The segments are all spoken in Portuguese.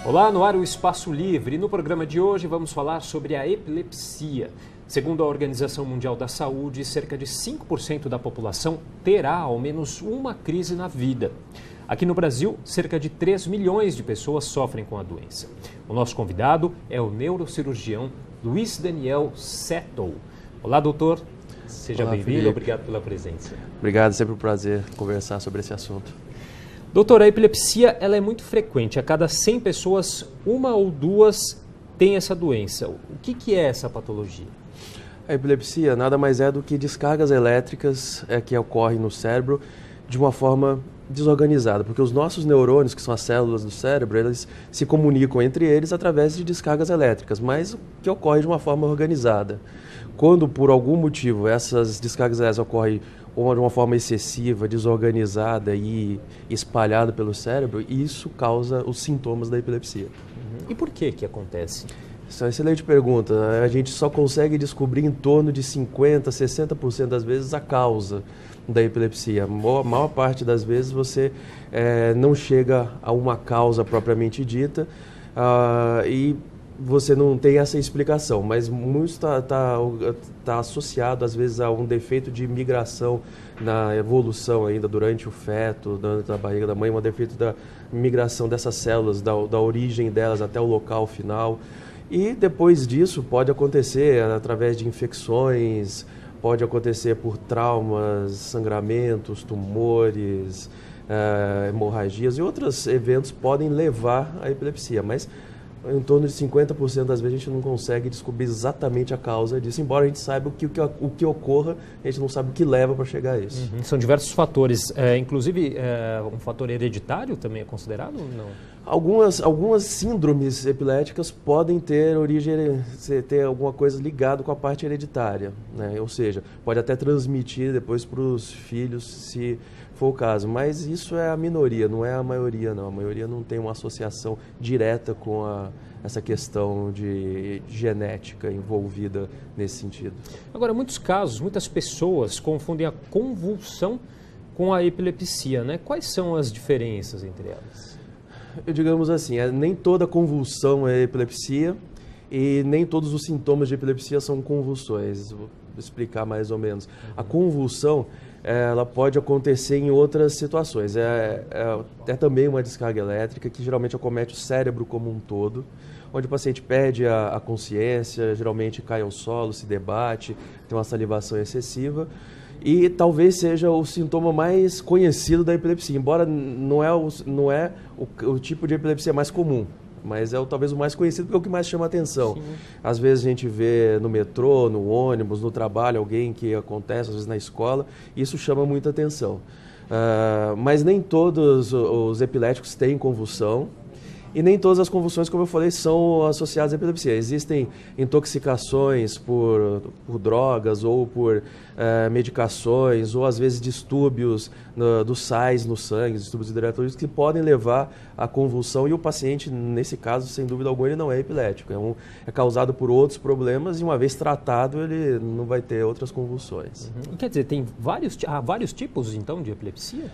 Olá, no ar o Espaço Livre. E no programa de hoje vamos falar sobre a epilepsia. Segundo a Organização Mundial da Saúde, cerca de 5% da população terá ao menos uma crise na vida. Aqui no Brasil, cerca de 3 milhões de pessoas sofrem com a doença. O nosso convidado é o neurocirurgião Luiz Daniel Settle. Olá, doutor. Seja bem-vindo. Obrigado pela presença. Obrigado, sempre um prazer conversar sobre esse assunto. Doutor, a epilepsia ela é muito frequente. A cada 100 pessoas, uma ou duas têm essa doença. O que é essa patologia? A epilepsia nada mais é do que descargas elétricas que ocorrem no cérebro de uma forma desorganizada, porque os nossos neurônios, que são as células do cérebro, eles se comunicam entre eles através de descargas elétricas, mas que ocorre de uma forma organizada. Quando, por algum motivo, essas descargas elétricas ocorrem de uma forma excessiva, desorganizada e espalhada pelo cérebro, isso causa os sintomas da epilepsia. E por que acontece? Essa é uma excelente pergunta. A gente só consegue descobrir em torno de 50%, 60% das vezes a causa da epilepsia. A maior parte das vezes você não chega a uma causa propriamente dita e você não tem essa explicação, mas muito está associado às vezes a um defeito de migração na evolução ainda durante o feto, durante a barriga da mãe, um defeito da migração dessas células, da origem delas até o local final. E depois disso pode acontecer através de infecções, pode acontecer por traumas, sangramentos, tumores, hemorragias e outros eventos podem levar à epilepsia, mas em torno de 50% das vezes a gente não consegue descobrir exatamente a causa disso, embora a gente saiba o que ocorra, a gente não sabe o que leva para chegar a isso. São diversos fatores, inclusive um fator hereditário também é considerado ou não? Algumas síndromes epiléticas podem ter alguma coisa ligada com a parte hereditária, né? Ou seja, pode até transmitir depois para os filhos, se for o caso, mas isso é a minoria, não é a maioria não. A maioria não tem uma associação direta com essa questão de genética envolvida nesse sentido. Agora, muitos casos, muitas pessoas confundem a convulsão com a epilepsia, né? Quais são as diferenças entre elas? Digamos assim, nem toda convulsão é epilepsia e nem todos os sintomas de epilepsia são convulsões. Vou explicar mais ou menos. A convulsão ela pode acontecer em outras situações. É também uma descarga elétrica que geralmente acomete o cérebro como um todo, onde o paciente perde a consciência, geralmente cai ao solo, se debate, tem uma salivação excessiva. E talvez seja o sintoma mais conhecido da epilepsia, embora não é o tipo de epilepsia mais comum, mas talvez o mais conhecido porque é o que mais chama a atenção. Sim. Às vezes a gente vê no metrô, no ônibus, no trabalho, alguém que acontece, às vezes na escola, e isso chama muita atenção. Mas nem todos os epiléticos têm convulsão. E nem todas as convulsões, como eu falei, são associadas à epilepsia. Existem intoxicações por drogas ou por medicações, ou às vezes distúrbios dos sais no sangue, distúrbios hidratolíticos, que podem levar à convulsão. E o paciente, nesse caso, sem dúvida alguma, ele não é epilético. É causado por outros problemas e, uma vez tratado, ele não vai ter outras convulsões. Quer dizer, há vários tipos, então, de epilepsia?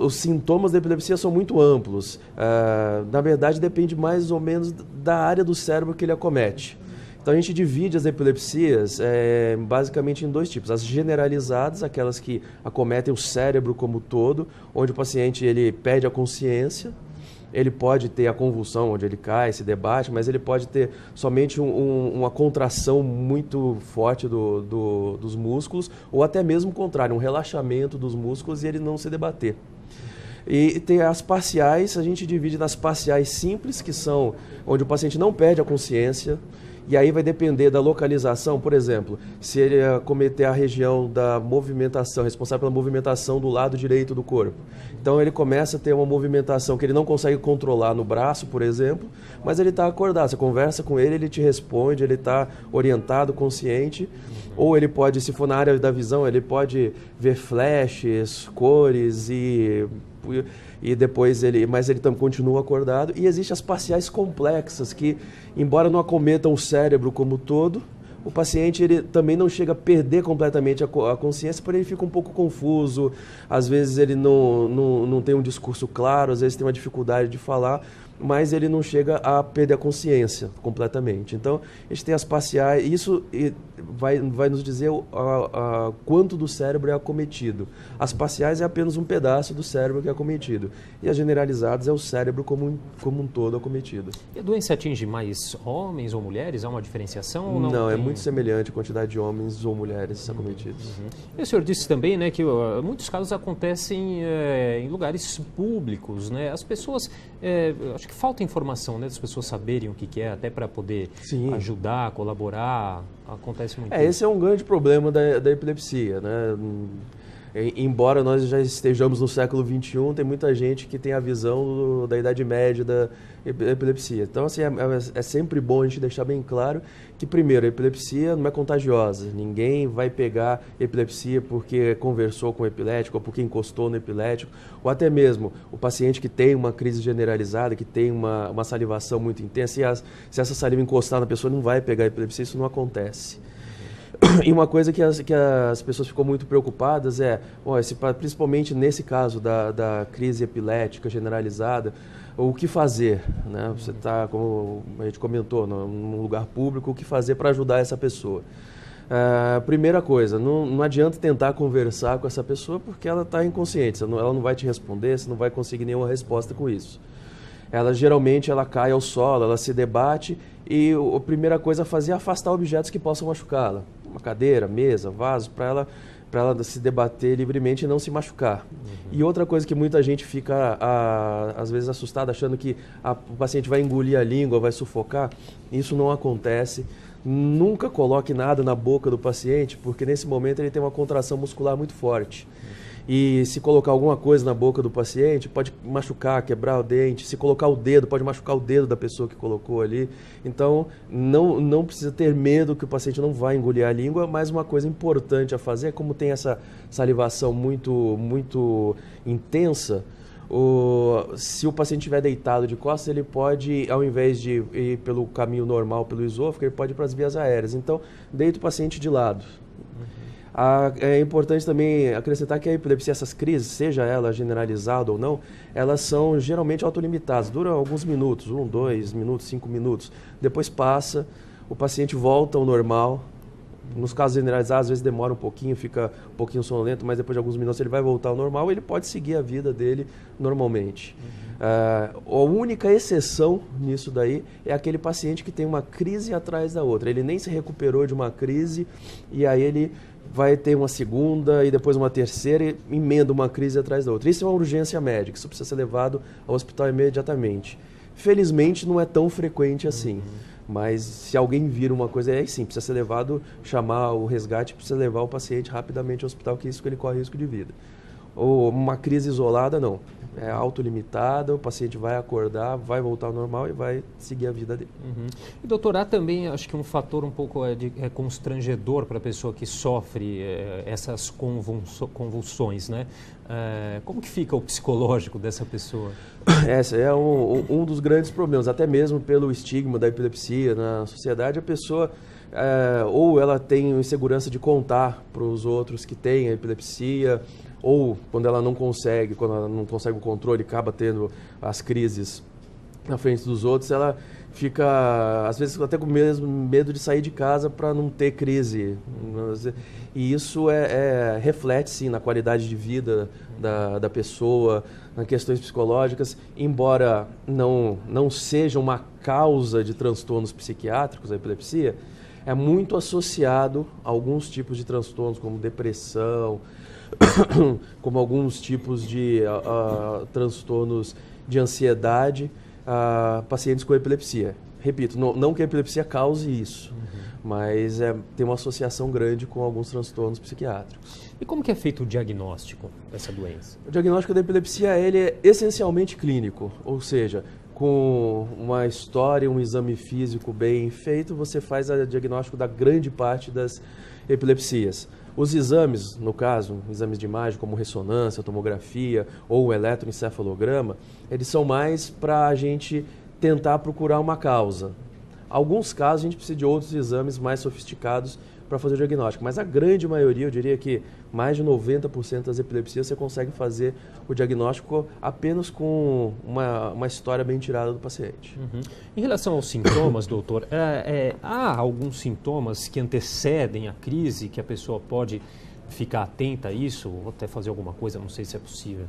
Os sintomas da epilepsia são muito amplos. Na verdade, depende mais ou menos da área do cérebro que ele acomete. Então, a gente divide as epilepsias basicamente em dois tipos. As generalizadas, aquelas que acometem o cérebro como um todo, onde o paciente ele perde a consciência. Ele pode ter a convulsão, onde ele cai, se debate, mas ele pode ter somente uma contração muito forte dos músculos, ou até mesmo o contrário, um relaxamento dos músculos e ele não se debater. E tem as parciais, a gente divide nas parciais simples, que são onde o paciente não perde a consciência, e aí vai depender da localização. Por exemplo, se ele acometer a região da movimentação, responsável pela movimentação do lado direito do corpo. Então ele começa a ter uma movimentação que ele não consegue controlar no braço, por exemplo, mas ele está acordado. Você conversa com ele, ele te responde, ele está orientado, consciente. Ou ele pode, se for na área da visão, ele pode ver flashes, cores e depois mas ele também continua acordado. E existem as parciais complexas que, embora não acometam o cérebro como todo, o paciente ele também não chega a perder completamente a consciência, porém ele fica um pouco confuso, às vezes ele não tem um discurso claro, às vezes tem uma dificuldade de falar, mas ele não chega a perder a consciência completamente. Então, a gente tem as parciais, isso vai nos dizer quanto do cérebro é acometido. As parciais é apenas um pedaço do cérebro que é acometido, e as generalizadas é o cérebro como um todo acometido. E a doença atinge mais homens ou mulheres? Há uma diferenciação? Ou não Não, tem? é muito semelhante a quantidade de homens ou mulheres acometidos. E o senhor disse também, né, que muitos casos acontecem em lugares públicos, né? As pessoas, acho que falta informação, né, das pessoas saberem o que é, até para poder ajudar, colaborar. Acontece muito isso. Esse é um grande problema da epilepsia, né? Embora nós já estejamos no século XXI, tem muita gente que tem a visão da Idade Média da epilepsia. Então, assim, é sempre bom a gente deixar bem claro que, primeiro, a epilepsia não é contagiosa. Ninguém vai pegar epilepsia porque conversou com o epilético ou porque encostou no epilético, ou até mesmo o paciente que tem uma crise generalizada, que tem uma salivação muito intensa, se essa saliva encostar na pessoa, não vai pegar epilepsia, isso não acontece. E uma coisa que as pessoas ficam muito preocupadas principalmente nesse caso da crise epilética generalizada, o que fazer, né? Você está, como a gente comentou, num lugar público, o que fazer para ajudar essa pessoa? Primeira coisa, não adianta tentar conversar com essa pessoa porque ela está inconsciente, ela não vai te responder, você não vai conseguir nenhuma resposta com isso. Geralmente ela cai ao solo, ela se debate e a primeira coisa a fazer é afastar objetos que possam machucá-la. Uma cadeira, mesa, vaso, para ela se debater livremente e não se machucar. E outra coisa que muita gente fica, às vezes, assustada, achando que o paciente vai engolir a língua, vai sufocar, isso não acontece. Nunca coloque nada na boca do paciente, porque nesse momento ele tem uma contração muscular muito forte. E se colocar alguma coisa na boca do paciente, pode machucar, quebrar o dente. Se colocar o dedo, pode machucar o dedo da pessoa que colocou ali. Então, não precisa ter medo que o paciente não vai engolir a língua, mas uma coisa importante a fazer, como tem essa salivação muito, muito intensa, se o paciente estiver deitado de costas, ele pode, ao invés de ir pelo caminho normal, pelo esôfago, ele pode ir para as vias aéreas. Então, deita o paciente de lado. É importante também acrescentar que a epilepsia, essas crises, seja ela generalizada ou não, elas são geralmente autolimitadas, duram alguns minutos, 1, 2 minutos, 5 minutos. Depois passa, o paciente volta ao normal. Nos casos generalizados, às vezes demora um pouquinho, fica um pouquinho sonolento, mas depois de alguns minutos ele vai voltar ao normal e ele pode seguir a vida dele normalmente. A única exceção nisso daí é aquele paciente que tem uma crise atrás da outra. Ele nem se recuperou de uma crise e aí ele vai ter uma segunda e depois uma terceira e emenda uma crise atrás da outra. Isso é uma urgência médica, isso precisa ser levado ao hospital imediatamente. Felizmente não é tão frequente assim, mas se alguém vira uma coisa, sim, precisa ser levado, chamar o resgate, precisa levar o paciente rapidamente ao hospital, que isso que ele corre risco de vida. Ou uma crise isolada, não. É autolimitada, o paciente vai acordar, vai voltar ao normal e vai seguir a vida dele. E doutor, há também, acho que um fator um pouco constrangedor para a pessoa que sofre essas convulsões, né? Como que fica o psicológico dessa pessoa? Esse é um dos grandes problemas, até mesmo pelo estigma da epilepsia na sociedade. A pessoa, ou ela tem insegurança de contar para os outros que tem a epilepsia, ou quando ela não consegue o controle, acaba tendo as crises na frente dos outros, ela fica, às vezes, até com mesmo medo de sair de casa para não ter crise. E isso reflete, sim, na qualidade de vida da pessoa, nas questões psicológicas, embora não seja uma causa de transtornos psiquiátricos, a epilepsia, é muito associado a alguns tipos de transtornos, como depressão, como alguns tipos de transtornos de ansiedade a pacientes com epilepsia. Repito, não que a epilepsia cause isso, mas tem uma associação grande com alguns transtornos psiquiátricos. E como que é feito o diagnóstico dessa doença? O diagnóstico da epilepsia ele é essencialmente clínico, ou seja, com uma história, um exame físico bem feito, você faz o diagnóstico da grande parte das epilepsias. Os exames, no caso, exames de imagem como ressonância, tomografia ou o eletroencefalograma, eles são mais para a gente tentar procurar uma causa. Alguns casos a gente precisa de outros exames mais sofisticados para fazer o diagnóstico. Mas a grande maioria, eu diria que mais de 90% das epilepsias você consegue fazer o diagnóstico apenas com uma história bem tirada do paciente. Em relação aos sintomas, doutor, há alguns sintomas que antecedem a crise que a pessoa pode ficar atenta a isso ou até fazer alguma coisa, não sei se é possível?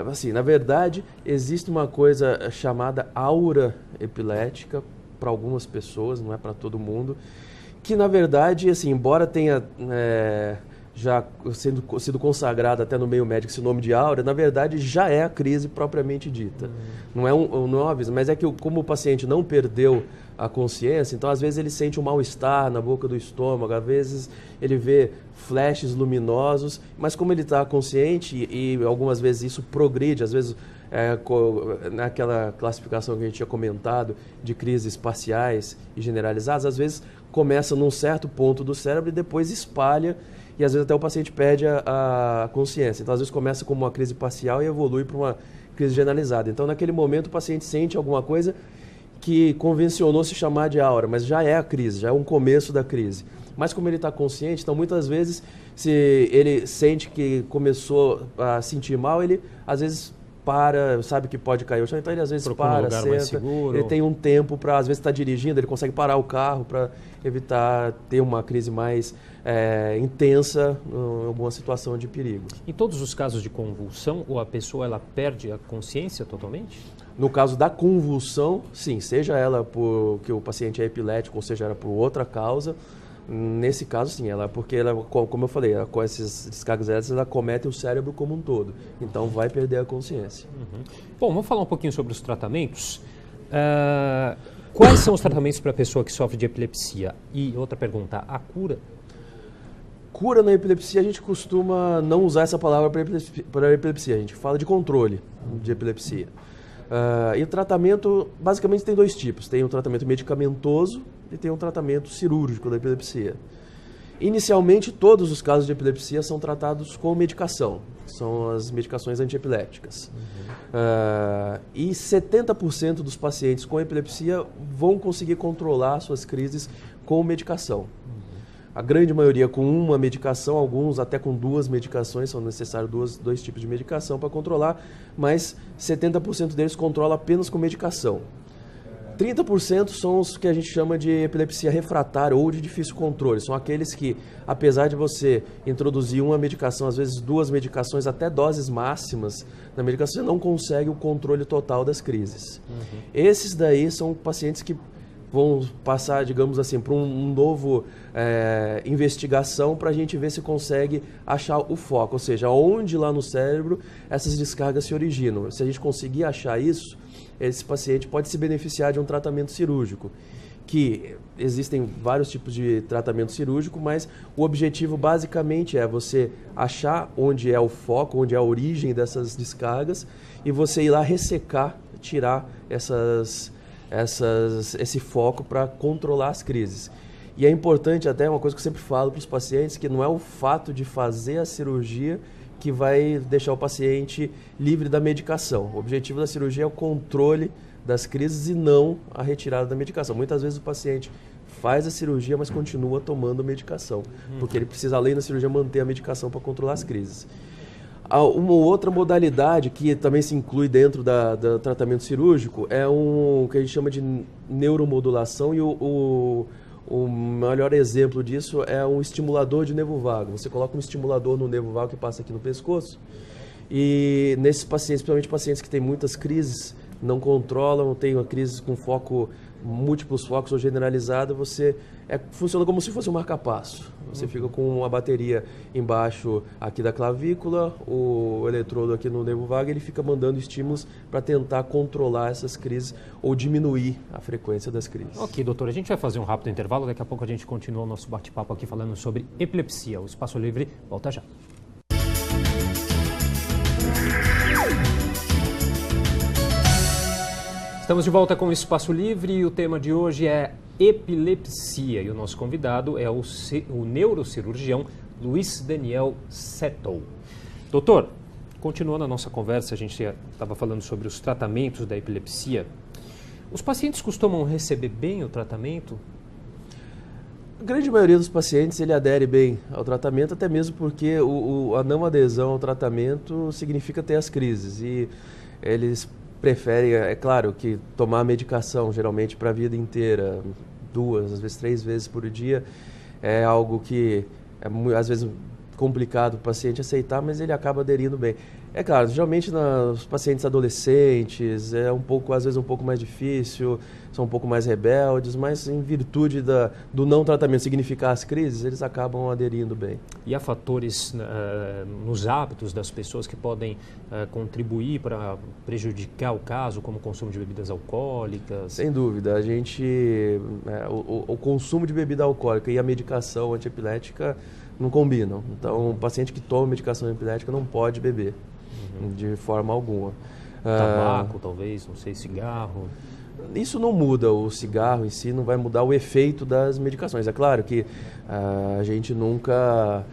Assim, na verdade, existe uma coisa chamada aura epilética para algumas pessoas, não é para todo mundo, que na verdade, assim, embora tenha já sido consagrado até no meio médico esse nome de aura, na verdade já é a crise propriamente dita. Não é um aviso, mas é que como o paciente não perdeu a consciência, então às vezes ele sente um mal-estar na boca do estômago, às vezes ele vê flashes luminosos, mas como ele está consciente e algumas vezes isso progride, às vezes naquela classificação que a gente tinha comentado de crises parciais e generalizadas, às vezes começa num certo ponto do cérebro e depois espalha e às vezes até o paciente perde a consciência. Então às vezes começa como uma crise parcial e evolui para uma crise generalizada. Então naquele momento o paciente sente alguma coisa que convencionou se chamar de aura, mas já é a crise, já é um começo da crise. Mas como ele está consciente, então muitas vezes se ele sente que começou a sentir mal, ele às vezes para, sabe que pode cair o chão, então ele às vezes para, senta, ele tem um tempo para, às vezes está dirigindo, ele consegue parar o carro para evitar ter uma crise mais intensa em alguma situação de perigo. Em todos os casos de convulsão, ou a pessoa ela perde a consciência totalmente? No caso da convulsão, sim, seja ela porque o paciente é epilético ou seja ela por outra causa, nesse caso sim, porque ela, como eu falei, com essas descargas elétricas ela comete o cérebro como um todo, então vai perder a consciência. Bom, vamos falar um pouquinho sobre os tratamentos. Quais são os tratamentos para a pessoa que sofre de epilepsia? E outra pergunta, a cura? Cura na epilepsia, a gente costuma não usar essa palavra para epilepsia, a gente fala de controle de epilepsia. E o tratamento, basicamente, tem dois tipos. Tem um tratamento medicamentoso e tem um tratamento cirúrgico da epilepsia. Inicialmente, todos os casos de epilepsia são tratados com medicação. São as medicações antiepiléticas. E 70% dos pacientes com epilepsia vão conseguir controlar suas crises com medicação. A grande maioria com uma medicação, alguns até com duas medicações, são necessários dois tipos de medicação para controlar, mas 70% deles controla apenas com medicação. 30% são os que a gente chama de epilepsia refratária ou de difícil controle. São aqueles que, apesar de você introduzir uma medicação, às vezes duas medicações, até doses máximas na medicação, você não consegue o controle total das crises. Esses daí são pacientes que vão passar, digamos assim, para um novo investigação para a gente ver se consegue achar o foco, ou seja, onde lá no cérebro essas descargas se originam. Se a gente conseguir achar isso, esse paciente pode se beneficiar de um tratamento cirúrgico, que existem vários tipos de tratamento cirúrgico, mas o objetivo basicamente é você achar onde é o foco, onde é a origem dessas descargas e você ir lá ressecar, tirar esse foco para controlar as crises. E é importante, até uma coisa que eu sempre falo para os pacientes, que não é o fato de fazer a cirurgia que vai deixar o paciente livre da medicação. O objetivo da cirurgia é o controle das crises e não a retirada da medicação. Muitas vezes o paciente faz a cirurgia, mas continua tomando medicação, porque ele precisa, além da cirurgia, manter a medicação para controlar as crises. Uma outra modalidade que também se inclui dentro do tratamento cirúrgico é o que a gente chama de neuromodulação e o melhor exemplo disso é um estimulador de nervo vago. Você coloca um estimulador no nervo vago que passa aqui no pescoço e nesses pacientes, principalmente pacientes que têm muitas crises, não controlam, têm uma crise com foco, múltiplos focos ou generalizada, funciona como se fosse um marca-passo. Você fica com uma bateria embaixo aqui da clavícula, o eletrodo aqui no nervo vago, ele fica mandando estímulos para tentar controlar essas crises ou diminuir a frequência das crises. Ok, doutor, a gente vai fazer um rápido intervalo, daqui a pouco a gente continua o nosso bate-papo aqui falando sobre epilepsia. O Espaço Livre volta já. Estamos de volta com o Espaço Livre e o tema de hoje é epilepsia. E o nosso convidado é o neurocirurgião Luiz Daniel Settle. Doutor, continuando a nossa conversa, a gente estava falando sobre os tratamentos da epilepsia. Os pacientes costumam receber bem o tratamento? A grande maioria dos pacientes ele adere bem ao tratamento, até mesmo porque a não adesão ao tratamento significa ter as crises. E eles preferem, é claro, que tomar medicação geralmente para a vida inteira, 2, às vezes 3 vezes por dia, é algo que é às vezes complicado para o paciente aceitar, mas ele acaba aderindo bem. É claro, geralmente nos pacientes adolescentes é às vezes um pouco mais difícil, são um pouco mais rebeldes, mas em virtude do não tratamento significar as crises, eles acabam aderindo bem. E há fatores nos hábitos das pessoas que podem contribuir para prejudicar o caso, como o consumo de bebidas alcoólicas? Sem dúvida, o consumo de bebida alcoólica e a medicação antiepilética não combinam. Então, um paciente que toma medicação epilética não pode beber, de forma alguma. Tabaco, talvez, não sei, cigarro. Isso não muda, o cigarro em si não vai mudar o efeito das medicações. É claro que a gente nunca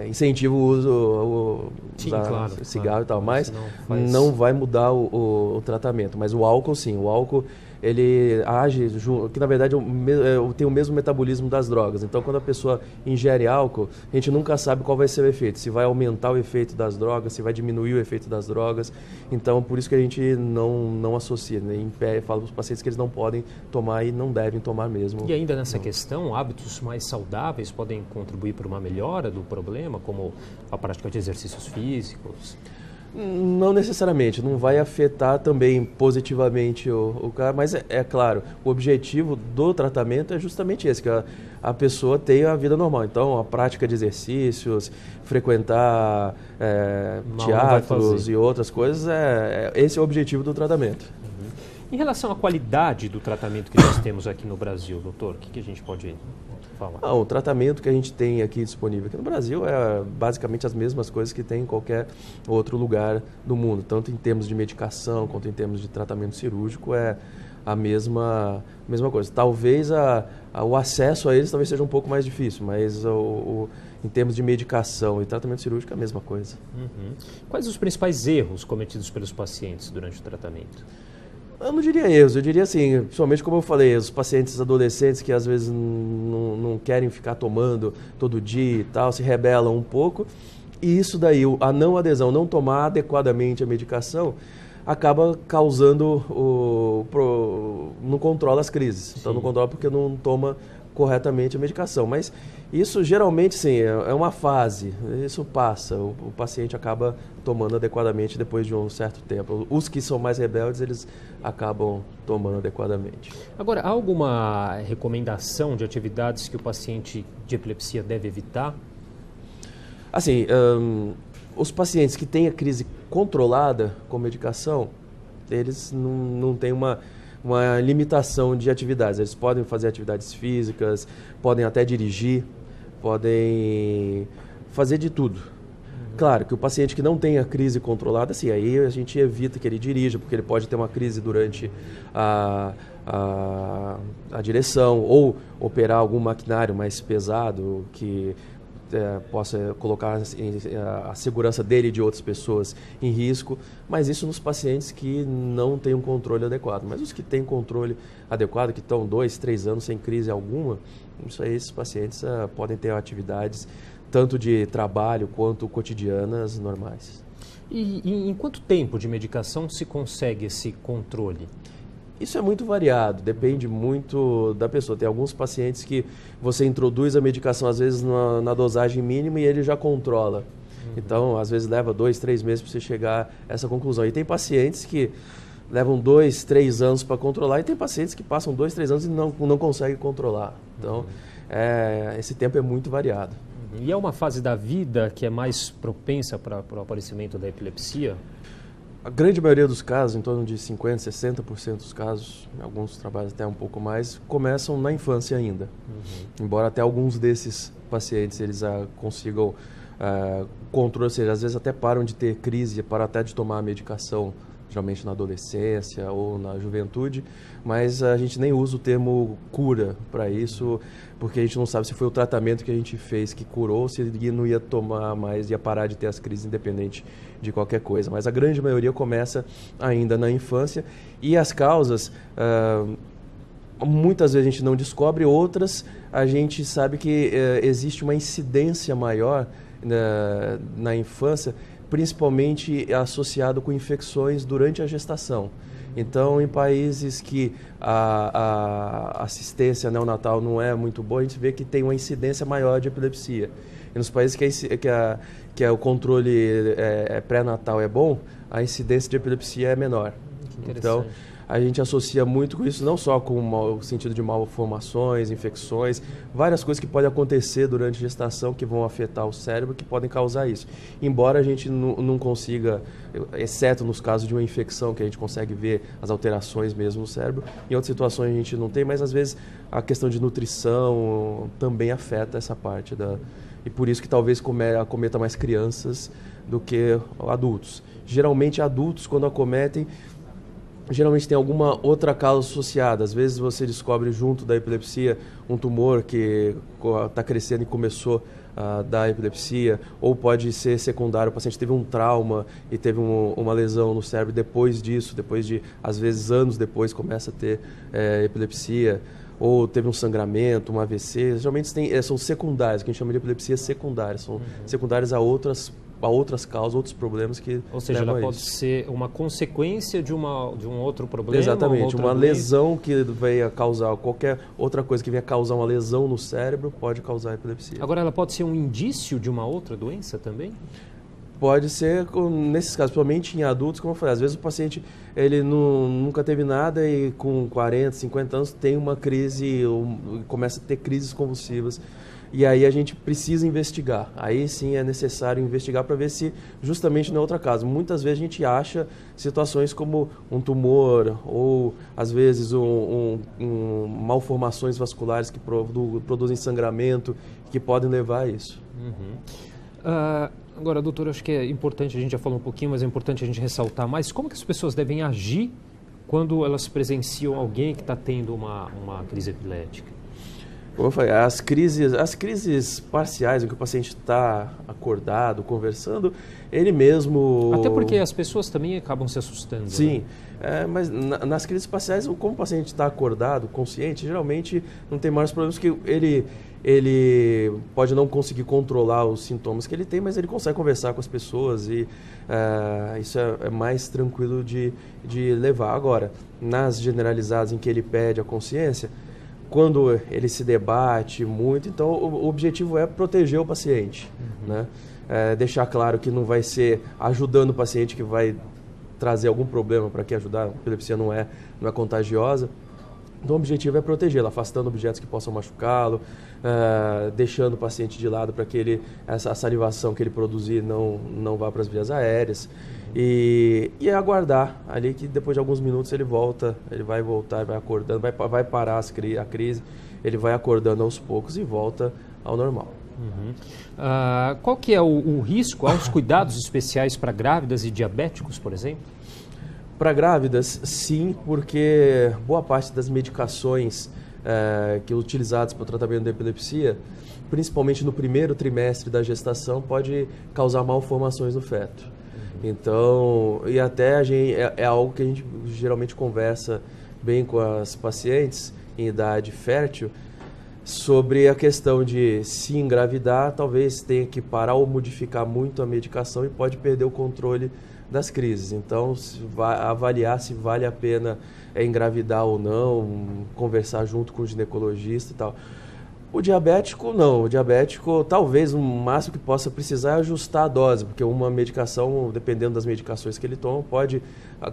incentiva o uso do cigarro e tal, mas não vai mudar o tratamento. Mas o álcool, sim, o álcool ele age, que na verdade tem o mesmo metabolismo das drogas. Então, quando a pessoa ingere álcool, a gente nunca sabe qual vai ser o efeito. Se vai aumentar o efeito das drogas, se vai diminuir o efeito das drogas. Então, por isso que a gente não associa, né? Fala para os pacientes que eles não podem tomar e não devem tomar mesmo. E ainda nessa questão, hábitos mais saudáveis podem contribuir para uma melhora do problema, como a prática de exercícios físicos? Não necessariamente, não vai afetar também positivamente o cara, mas é claro, o objetivo do tratamento é justamente esse, que a pessoa tenha a vida normal. Então, a prática de exercícios, frequentar teatros e outras coisas, esse é o objetivo do tratamento. Em relação à qualidade do tratamento que nós temos aqui no Brasil, doutor, o que a gente pode falar? O tratamento que a gente tem aqui disponível aqui no Brasil é basicamente as mesmas coisas que tem em qualquer outro lugar do mundo, tanto em termos de medicação quanto em termos de tratamento cirúrgico, é a mesma coisa. Talvez o acesso a eles talvez seja um pouco mais difícil, mas em termos de medicação e tratamento cirúrgico é a mesma coisa. Quais os principais erros cometidos pelos pacientes durante o tratamento? Eu não diria erros, eu diria assim, principalmente como eu falei, os pacientes adolescentes que às vezes não querem ficar tomando todo dia e tal, se rebelam um pouco, e isso daí, a não adesão, não tomar adequadamente a medicação, acaba causando, não controla as crises. Então não controla porque não toma corretamente a medicação, mas isso geralmente sim, é uma fase, isso passa, o paciente acaba tomando adequadamente depois de um certo tempo. Os que são mais rebeldes, eles acabam tomando adequadamente. Agora, há alguma recomendação de atividades que o paciente de epilepsia deve evitar? Assim, os pacientes que têm a crise controlada com medicação, eles não têm uma limitação de atividades. Eles podem fazer atividades físicas, podem até dirigir, podem fazer de tudo. Claro que o paciente que não tem a crise controlada, assim, aí a gente evita que ele dirija, porque ele pode ter uma crise durante a direção ou operar algum maquinário mais pesado que possa colocar a segurança dele e de outras pessoas em risco, mas isso nos pacientes que não têm um controle adequado. Mas os que têm controle adequado, que estão 2, 3 anos sem crise alguma, isso aí, esses pacientes podem ter atividades tanto de trabalho quanto cotidianas normais. E em quanto tempo de medicação se consegue esse controle? Isso é muito variado, depende muito da pessoa. Tem alguns pacientes que você introduz a medicação, às vezes, na dosagem mínima e ele já controla. Então, às vezes, leva 2, 3 meses para você chegar a essa conclusão. E tem pacientes que levam 2, 3 anos para controlar e tem pacientes que passam 2, 3 anos e não conseguem controlar. Então, esse tempo é muito variado. E é uma fase da vida que é mais propensa para o aparecimento da epilepsia? A grande maioria dos casos, em torno de 50%, 60% dos casos, alguns trabalhos até um pouco mais, começam na infância ainda. Embora até alguns desses pacientes eles consigam controle, ou seja, às vezes até param de ter crise, param até de tomar a medicação, geralmente na adolescência ou na juventude, mas a gente nem usa o termo cura para isso, porque a gente não sabe se foi o tratamento que a gente fez que curou, se ele não ia tomar mais, ia parar de ter as crises independente de qualquer coisa. Mas a grande maioria começa ainda na infância e as causas muitas vezes a gente não descobre, outras a gente sabe que existe uma incidência maior na infância, principalmente associado com infecções durante a gestação. Então, em países que a assistência neonatal não é muito boa, a gente vê que tem uma incidência maior de epilepsia. E nos países que o controle pré-natal é bom, a incidência de epilepsia é menor. Então, a gente associa muito com isso, não só com o sentido de malformações, infecções, várias coisas que podem acontecer durante a gestação que vão afetar o cérebro, que podem causar isso. Embora a gente não consiga, exceto nos casos de uma infecção, que a gente consegue ver as alterações mesmo no cérebro, em outras situações a gente não tem, mas às vezes a questão de nutrição também afeta essa parte e por isso que talvez acometa mais crianças do que adultos. Geralmente adultos, quando acometem, geralmente tem alguma outra causa associada. Às vezes você descobre junto da epilepsia um tumor que está crescendo e começou a dar epilepsia, ou pode ser secundário, o paciente teve um trauma e teve uma lesão no cérebro, depois disso, depois de, às vezes, anos depois, começa a ter epilepsia, ou teve um sangramento, um AVC. Geralmente são secundárias, que a gente chama de epilepsia secundária, são secundárias a outras causas, outros problemas que Ou seja, ela pode ser uma consequência de um outro problema? Exatamente, uma lesão que venha causar, qualquer outra coisa que venha causar uma lesão no cérebro pode causar epilepsia. Agora, ela pode ser um indício de uma outra doença também? Pode ser, nesses casos, principalmente em adultos, como eu falei, às vezes o paciente ele nunca teve nada e com 40, 50 anos tem uma crise, começa a ter crises convulsivas. E aí a gente precisa investigar. Aí sim é necessário investigar para ver se justamente não é outra causa. Muitas vezes a gente acha situações como um tumor ou às vezes malformações vasculares que produzem sangramento que podem levar a isso. Agora, doutor, acho que é importante, a gente já falou um pouquinho, mas é importante a gente ressaltar mais como que as pessoas devem agir quando elas presenciam alguém que está tendo uma crise epilética. Como eu falei, as crises parciais em que o paciente está acordado, conversando, ele mesmo... Até porque as pessoas também acabam se assustando. Sim, né? Mas nas crises parciais, como o paciente está acordado, consciente, geralmente não tem mais problemas, que ele pode não conseguir controlar os sintomas que ele tem, mas ele consegue conversar com as pessoas e isso é mais tranquilo de levar. Agora, nas generalizadas em que ele perde a consciência, quando ele se debate muito, então o objetivo é proteger o paciente, né? Deixar claro que não vai ser ajudando o paciente que vai trazer algum problema para que ajudar. A epilepsia não é contagiosa. Então o objetivo é protegê-lo, afastando objetos que possam machucá-lo, deixando o paciente de lado para que essa salivação que ele produzir não vá para as vias aéreas. E aguardar ali que depois de alguns minutos ele vai voltar, vai acordando, vai parar a crise, ele vai acordando aos poucos e volta ao normal. Qual que é o risco, há os cuidados especiais para grávidas e diabéticos, por exemplo? Para grávidas, sim, porque boa parte das medicações que utilizadas para o tratamento da epilepsia, principalmente no primeiro trimestre da gestação, pode causar malformações no feto. Então, e até é algo que a gente geralmente conversa bem com as pacientes em idade fértil, sobre a questão de se engravidar, talvez tenha que parar ou modificar muito a medicação e pode perder o controle das crises. Então, avaliar se vale a pena engravidar ou não, conversar junto com o ginecologista e tal. O diabético, não. O diabético, talvez, o máximo que possa precisar é ajustar a dose, porque uma medicação, dependendo das medicações que ele toma, pode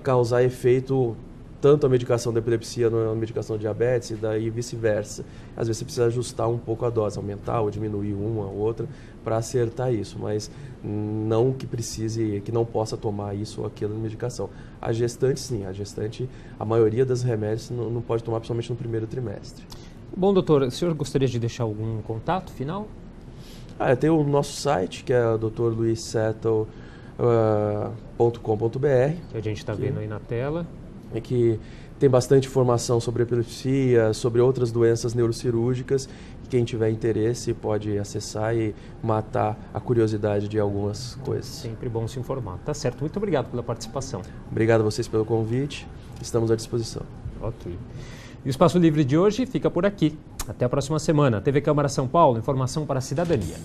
causar efeito, tanto a medicação da epilepsia na medicação de diabetes e daí vice-versa. Às vezes você precisa ajustar um pouco a dose, aumentar ou diminuir uma ou outra para acertar isso, mas não que precise, que não possa tomar isso ou aquilo na medicação. A gestante, sim. A gestante, a maioria dos remédios não pode tomar, principalmente no primeiro trimestre. Bom, doutor, o senhor gostaria de deixar algum contato final? Tem o nosso site, que é drluissettle.com.br. Que a gente está vendo aí na tela. Que tem bastante informação sobre epilepsia, sobre outras doenças neurocirúrgicas. Quem tiver interesse pode acessar e matar a curiosidade de algumas coisas. Sempre bom se informar. Tá certo. Muito obrigado pela participação. Obrigado a vocês pelo convite. Estamos à disposição. Ok. E o Espaço Livre de hoje fica por aqui. Até a próxima semana. TV Câmara São Paulo, informação para a cidadania.